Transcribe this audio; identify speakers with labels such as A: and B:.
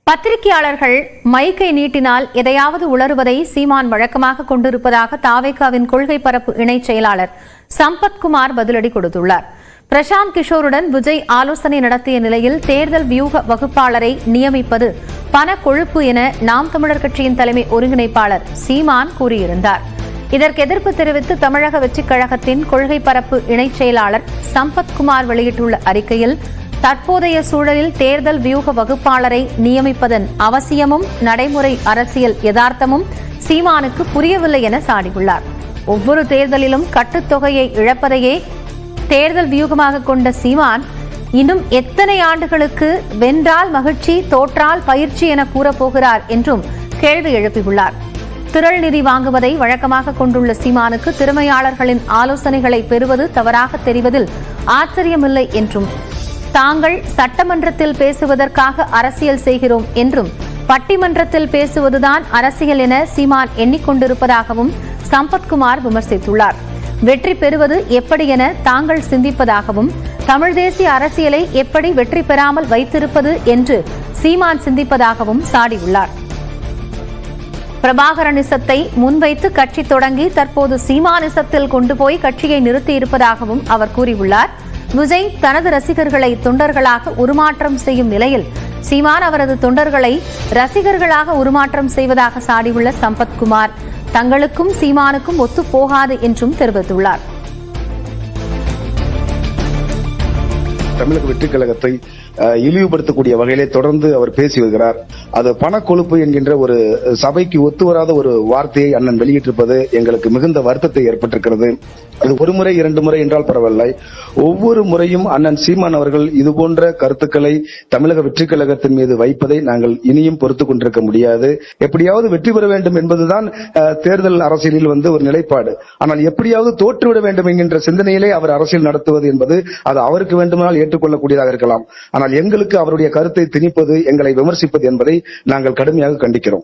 A: பத்திரிகையாளர்கள் மைக்கை நீட்டினால் எதையாவது உளறுவதை சீமான் வழக்கமாக கொண்டிருப்பதாக தாவேகாவின் கொள்கை பரப்பு இணைச் செயலாளர் சம்பத்குமார் பதிலடி கொடுத்துள்ளார். பிரசாந்த் கிஷோருடன் விஜய் ஆலோசனை நடத்திய நிலையில் தேர்தல் வியூக வகுப்பாளரை நியமிப்பது பண கொழுப்பு என நாம் தமிழர் கட்சியின் தலைமை ஒருங்கிணைப்பாளர் சீமான் கூறியிருந்தார். இதற்கு எதிர்ப்பு தெரிவித்து தமிழக வெற்றிக் கழகத்தின் கொள்கை பரப்பு இணைச் செயலாளர் சம்பத்குமார் வெளியிட்டுள்ள அறிக்கையில், தற்போதைய சூழலில் தேர்தல் வியூக வகுப்பாளரை நியமிப்பதன் அவசியமும் நடைமுறை அரசியல் யதார்த்தமும் சீமானுக்கு புரியவில்லை என சாடியுள்ளார். ஒவ்வொரு தேர்தலிலும் கட்டுத்தொகையை இழப்பதையே தேர்தல் வியூகமாக கொண்ட சீமான் இன்னும் எத்தனை ஆண்டுகளுக்கு வென்றால் மகிழ்ச்சி, தோற்றால் பயிற்சி என கூறப்போகிறார் என்றும் கேள்வி எழுப்பியுள்ளார். திரள் நிதி வாங்குவதை வழக்கமாக கொண்டுள்ள சீமானுக்கு திறமையாளர்களின் ஆலோசனைகளை பெறுவது தவறாக தெரிவதில் ஆச்சரியமில்லை என்றும், தாங்கள் சட்டமன்றத்தில் பேசுவதற்காக அரசியல் செய்கிறோம் என்றும் பட்டிமன்றத்தில் பேசுவதுதான் அரசியல் என சீமான் எண்ணிக்கொண்டிருப்பதாகவும் சம்பத்குமார் விமர்சித்துள்ளார். வெற்றி பெறுவது எப்படி என தாங்கள் சிந்திப்பதாகவும், தமிழ் தேசிய அரசியலை எப்படி வெற்றி பெறாமல் வைத்திருப்பது என்று சீமான் சிந்திப்பதாகவும் சாடியுள்ளார். பிரபாகரனிசத்தை முன்வைத்து கட்சி தொடங்கி தற்போது சீமானிசத்தில் கொண்டு போய் கட்சியை நிறுத்தியிருப்பதாகவும் அவர் கூறியுள்ளார். விஜய் தனது ரசிகர்களை தொண்டர்களாக உருமாற்றம் செய்யும் நிலையில் சீமான் அவரது தொண்டர்களை ரசிகர்களாக உருமாற்றம் செய்வதாக சாடியுள்ள சம்பத்குமார், தங்களுக்கும் சீமானுக்கும் ஒத்துப்போகாது என்றும் தெரிவித்துள்ளார்.
B: தமிழக வெற்றிக் கழகத்தை இழிவுபடுத்தக்கூடிய வகையிலே தொடர்ந்து அவர் பேசி வருகிறார். அது பணக்கொழுப்பு என்கின்ற ஒரு சபைக்கு ஒத்துவராத ஒரு வார்த்தையை அண்ணன் வெளியிட்டிருப்பது எங்களுக்கு மிகுந்த வருத்தத்தை ஏற்பட்டிருக்கிறது. அது ஒரு முறை இரண்டு முறை என்றால் பரவாயில்லை, ஒவ்வொரு முறையும் அண்ணன் சீமான் அவர்கள் இதுபோன்ற கருத்துக்களை தமிழக வெற்றிக் கழகத்தின் மீது வைப்பதை நாங்கள் இனியும் பொறுத்துக் கொண்டிருக்க முடியாது. எப்படியாவது வெற்றி பெற வேண்டும் என்பதுதான் தேர்தல் அரசியலில் ஒரு நிலைப்பாடு. ஆனால் எப்படியாவது தோற்றுவிட வேண்டும் என்கின்ற சிந்தனையிலே அவர் அரசியல் நடத்துவது என்பது அது அவருக்கு வேண்டுமானால் ஏற்றுக்கொள்ளக்கூடியதாக இருக்கலாம். ஆனால் எங்களுக்கு அவருடைய கருத்தை திணிப்பது, எங்களை விமர்சிப்பது என்பதை நாங்கள் கடுமையாக கண்டிக்கிறோம்.